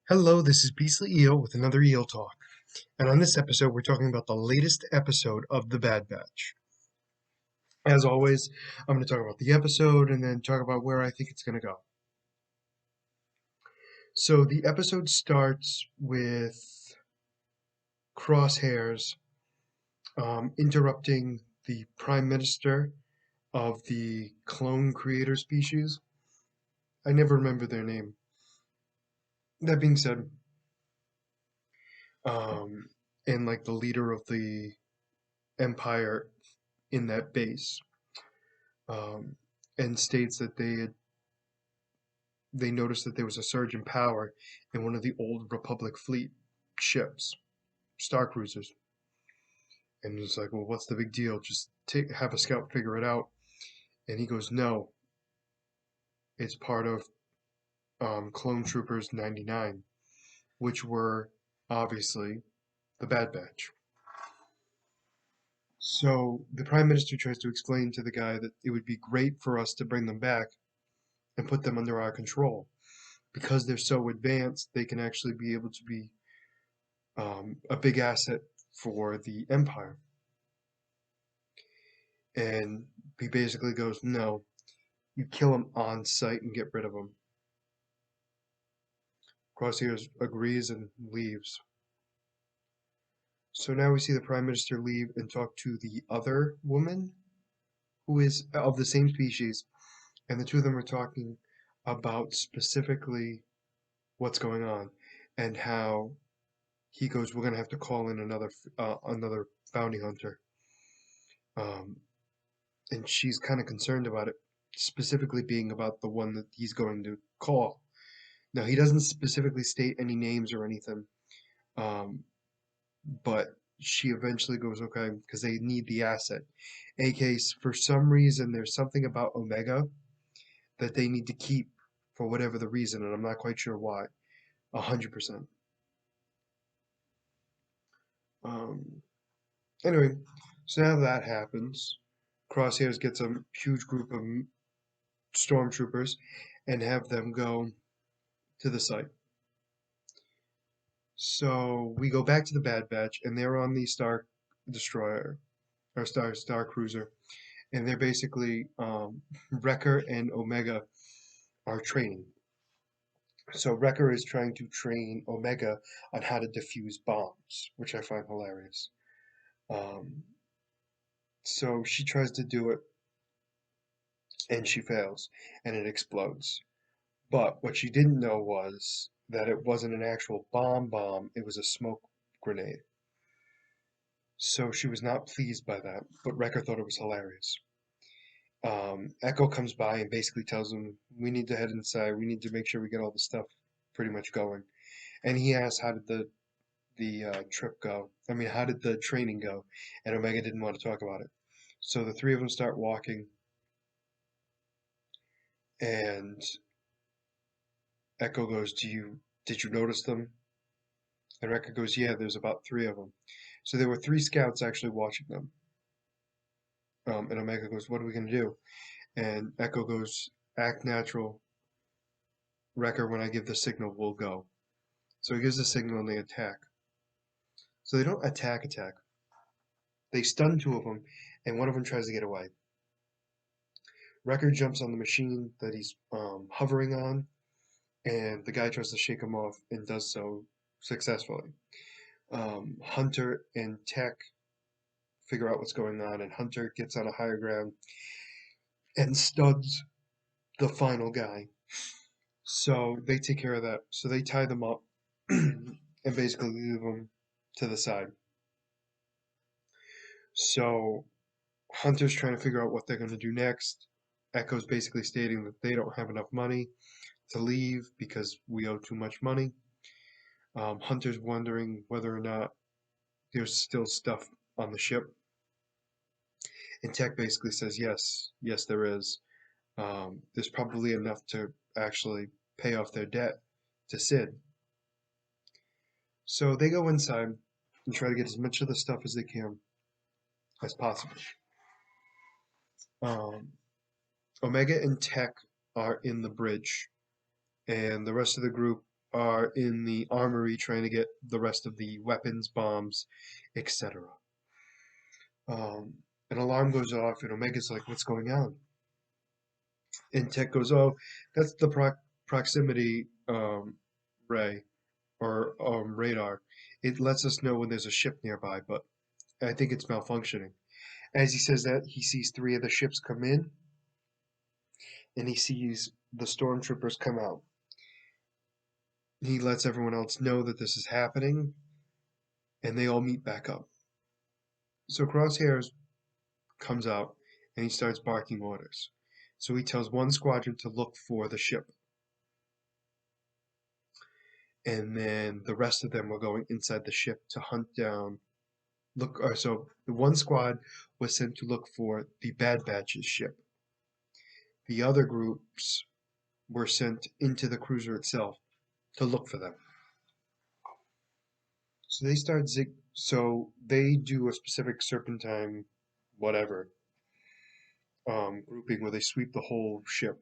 Hello, this is Beastly Eel with another Eel Talk. And on this episode, we're talking about the latest episode of The Bad Batch. As always, I'm going to talk about the episode and then talk about where I think it's going to go. So the episode starts with Crosshairs interrupting the Prime Minister of the clone creator species. I never remember their name. That being said, um, and like the leader of the Empire in that base. um, and states that they noticed that there was a surge in power in one of the old Republic fleet ships, star cruisers. And he's like, "Well, what's the big deal? Just have a scout figure it out." And he goes, "No, it's part of Clone Troopers 99, which were obviously the Bad Batch." So the Prime Minister tries to explain to the guy that it would be great for us to bring them back and put them under our control because they're so advanced. They can actually be able to be a big asset for the Empire. And he basically goes, "No, you kill him on sight and get rid of him." Crosshairs agrees and leaves. So now we see the Prime Minister leave and talk to the other woman who is of the same species, and the two of them are talking about specifically what's going on and how he goes, "We're gonna have to call in another bounty hunter." Um, and she's kind of concerned about it, specifically being about the one that he's going to call. Now, he doesn't specifically state any names or anything, um, but she eventually goes, "Okay," because they need the asset. A case, for some reason, there's something about Omega that they need to keep for whatever the reason, and I'm not quite sure why. 100%. Um, anyway, so now that happens, Crosshairs gets a huge group of stormtroopers and have them go to the site. So we go back to the Bad Batch, and they're on the Star Destroyer or Star Cruiser, and they're basically Wrecker and Omega are training. So Wrecker is trying to train Omega on how to defuse bombs, which I find hilarious. Um, so she tries to do it, and she fails, and it explodes. But what she didn't know was that it wasn't an actual bomb, it was a smoke grenade. So she was not pleased by that, but Wrecker thought it was hilarious. Echo comes by and basically tells him, "We need to head inside. We need to make sure we get all the stuff pretty much going." And he asks, "How did the trip go? I mean, how did the training go?" And Omega didn't want to talk about it. So the three of them start walking, and Echo goes, did you notice them?" And Wrecker goes, "Yeah, there's about three of them." So there were three scouts actually watching them. And Omega goes, "What are we gonna do?" And Echo goes, "Act natural. Wrecker, when I give the signal, we'll go." So he gives the signal and they attack. So they don't attack. They stun two of them, and one of them tries to get away. Wrecker jumps on the machine that he's hovering on, and the guy tries to shake him off and does so successfully. Hunter and Tech figure out what's going on, and Hunter gets on a higher ground and studs the final guy. So they take care of that. So they tie them up and basically leave them to the side. So Hunter's trying to figure out what they're going to do next. Echo's basically stating that they don't have enough money to leave because we owe too much money. Hunter's wondering whether or not there's still stuff on the ship. And Tech basically says, yes, there is. There's probably enough to actually pay off their debt to Sid. So they go inside and try to get as much of the stuff as they can as possible. Um, Omega and Tech are in the bridge, and the rest of the group are in the armory trying to get the rest of the weapons, bombs, etc. An alarm goes off, and Omega's like, "What's going on?" And Tech goes, "Oh, that's the proximity ray or radar. It lets us know when there's a ship nearby, but I think it's malfunctioning." As he says that, he sees three of the ships come in, and he sees the stormtroopers come out. He lets everyone else know that this is happening, and they all meet back up. So Crosshairs comes out, and he starts barking orders. So he tells one squadron to look for the ship, and then the rest of them were going inside the ship to hunt down. So the one squad was sent to look for the Bad Batch's ship. The other groups were sent into the cruiser itself to look for them. So they start so they do a specific serpentine whatever grouping where they sweep the whole ship.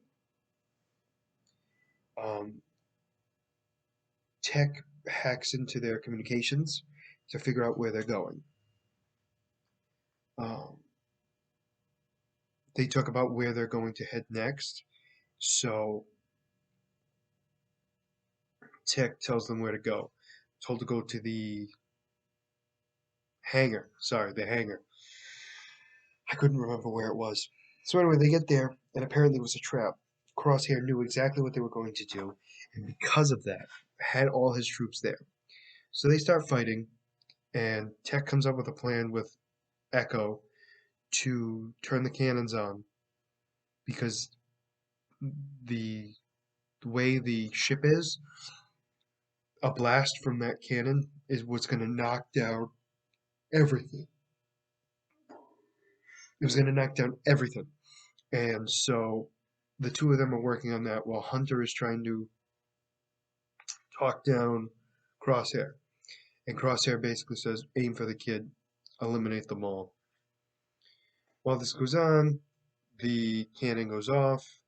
Um, Tech hacks into their communications to figure out where they're going. Um, they talk about where they're going to head next. So Tech tells them where to go. Told to go to the hangar. Sorry, the hangar. I couldn't remember where it was. So anyway, they get there, and apparently it was a trap. Crosshair knew exactly what they were going to do, and because of that, had all his troops there. So they start fighting, and Tech comes up with a plan with Echo to turn the cannons on because the way the ship is, a blast from that cannon is what's going to knock down everything. It was going to knock down everything. And so the two of them are working on that while Hunter is trying to talk down Crosshair. And Crosshair basically says, aim for the kid, eliminate them all. While this goes on, the cannon goes off,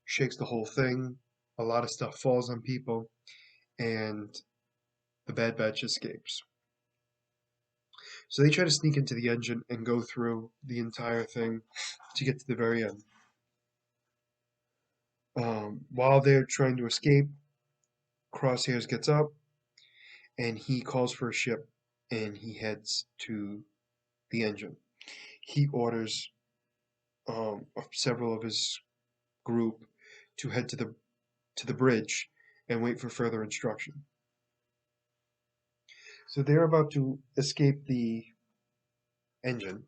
shakes the whole thing, a lot of stuff falls on people, and the Bad Batch escapes. So they try to sneak into the engine and go through the entire thing to get to the very end. While they're trying to escape, Crosshairs gets up and he calls for a ship and he heads to the engine. He orders several of his group to head to the bridge and wait for further instruction. So they're about to escape the engine,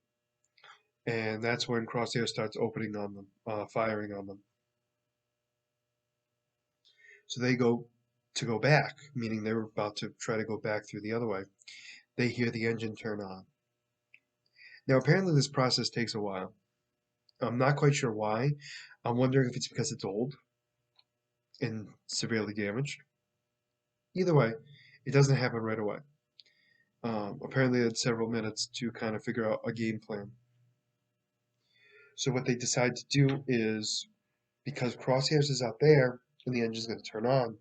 and that's when Crosshair starts opening on them, firing on them. So they go back, meaning they were about to try to go back through the other way. They hear the engine turn on. Now, apparently, this process takes a while. I'm not quite sure why. I'm wondering if it's because it's old and severely damaged. Either way, it doesn't happen right away. Apparently, they had several minutes to kind of figure out a game plan. So what they decide to do is, because Crosshairs is out there and the engine's going to turn on,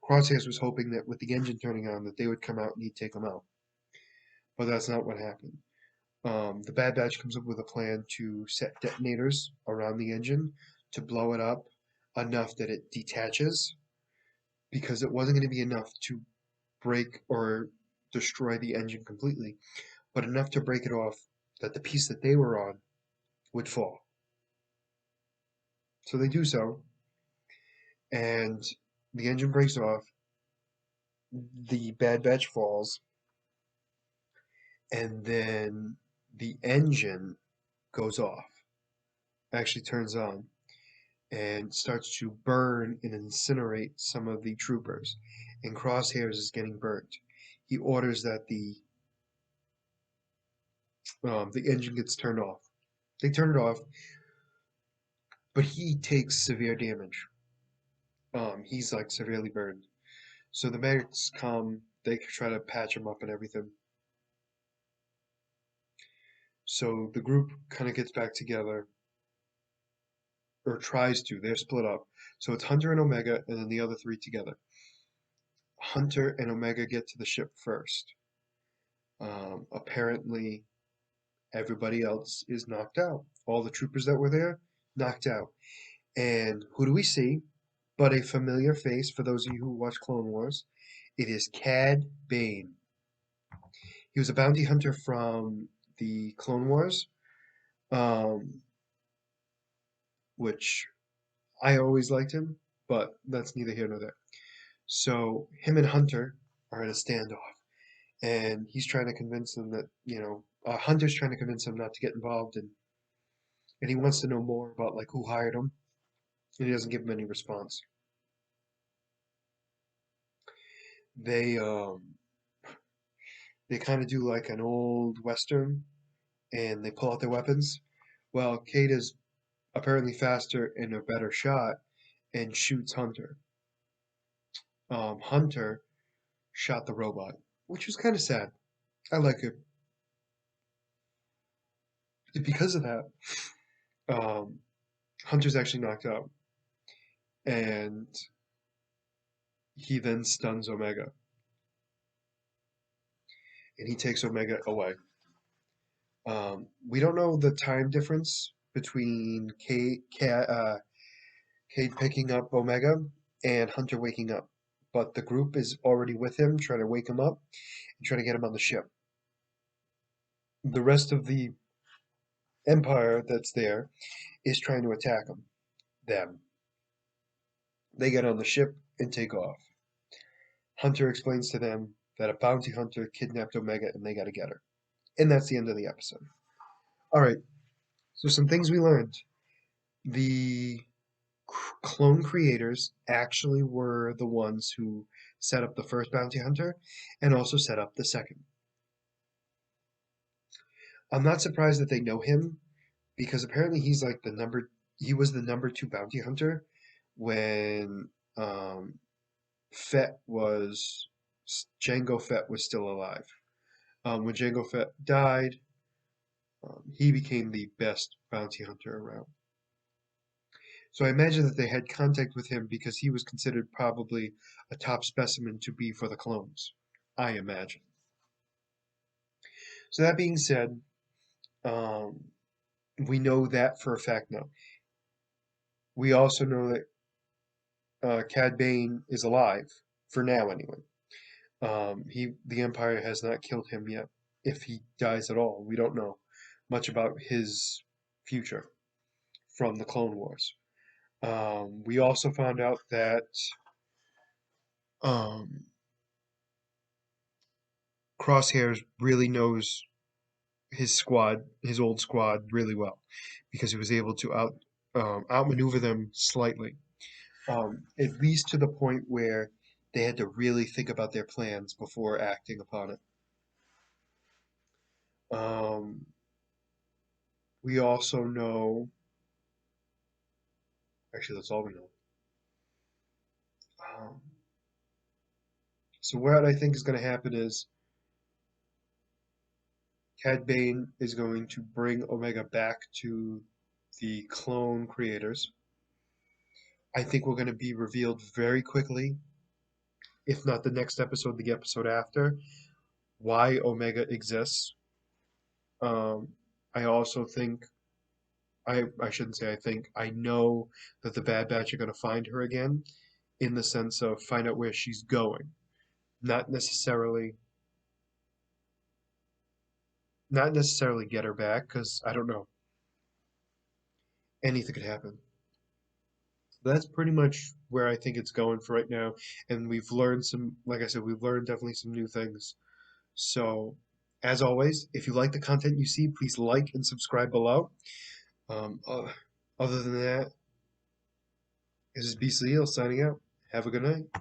Crosshairs was hoping that with the engine turning on, that they would come out and he'd take them out. But that's not what happened. The Bad Batch comes up with a plan to set detonators around the engine to blow it up enough that it detaches, because it wasn't going to be enough to break or destroy the engine completely, but enough to break it off that the piece that they were on would fall. So they do so, and the engine breaks off, the Bad Batch falls, and then the engine goes off, actually turns on, and starts to burn and incinerate some of the troopers. And Crosshairs is getting burnt. He orders that the engine gets turned off. They turn it off, but he takes severe damage. He's like severely burned. So the medics come. They try to patch him up and everything. So the group kind of gets back together or tries to. They're split up. So it's Hunter and Omega, and then the other three together. Hunter and Omega get to the ship first. Apparently, everybody else is knocked out. All the troopers that were there, knocked out. And who do we see? But a familiar face for those of you who watch Clone Wars. It is Cad Bane. He was a bounty hunter from the Clone Wars, um, which I always liked him, but that's neither here nor there. So him and Hunter are in a standoff, and he's trying to convince them that, Hunter's trying to convince him not to get involved, and he wants to know more about like who hired him, and he doesn't give him any response. They they kind of do like an old western, and they pull out their weapons. Well, Kate is apparently faster and a better shot, and shoots Hunter. Hunter shot the robot, which was kind of sad. I like it because of that. Um, Hunter's actually knocked out, and he then stuns Omega, and he takes Omega away. We don't know the time difference between Cade picking up Omega and Hunter waking up, but the group is already with him, trying to wake him up and trying to get him on the ship. The rest of the Empire that's there is trying to attack them. They get on the ship and take off. Hunter explains to them that a bounty hunter kidnapped Omega and they gotta get her. And that's the end of the episode. Alright, so some things we learned. The clone creators actually were the ones who set up the first bounty hunter and also set up the second. I'm not surprised that they know him because apparently he was the number 2 bounty hunter when Fett was Jango Fett was still alive. When Jango Fett died, he became the best bounty hunter around. So I imagine that they had contact with him because he was considered probably a top specimen to be for the clones. I imagine. So that being said, um, we know that for a fact now. We also know that Cad Bane is alive, for now anyway. The Empire has not killed him yet. If he dies at all, we don't know much about his future from the Clone Wars. We also found out that um, Crosshairs really knows his old squad, really well, because he was able to outmaneuver them slightly, at least to the point where they had to really think about their plans before acting upon it. Um, we also know, actually, that's all we know. Um, so what I think is going to happen is Cad Bane is going to bring Omega back to the clone creators. I think we're going to be revealed very quickly, if not the next episode, the episode after, why Omega exists. Um, I also think, I shouldn't say I think, I know that the Bad Batch are going to find her again in the sense of find out where she's going. Not necessarily, not necessarily get her back, because I don't know. Anything could happen. That's pretty much where I think it's going for right now. And we've learned some, like I said, we've learned definitely some new things. So, as always, if you like the content you see, please like and subscribe below. Um, uh, Other than that, this is BCL signing out. Have a good night.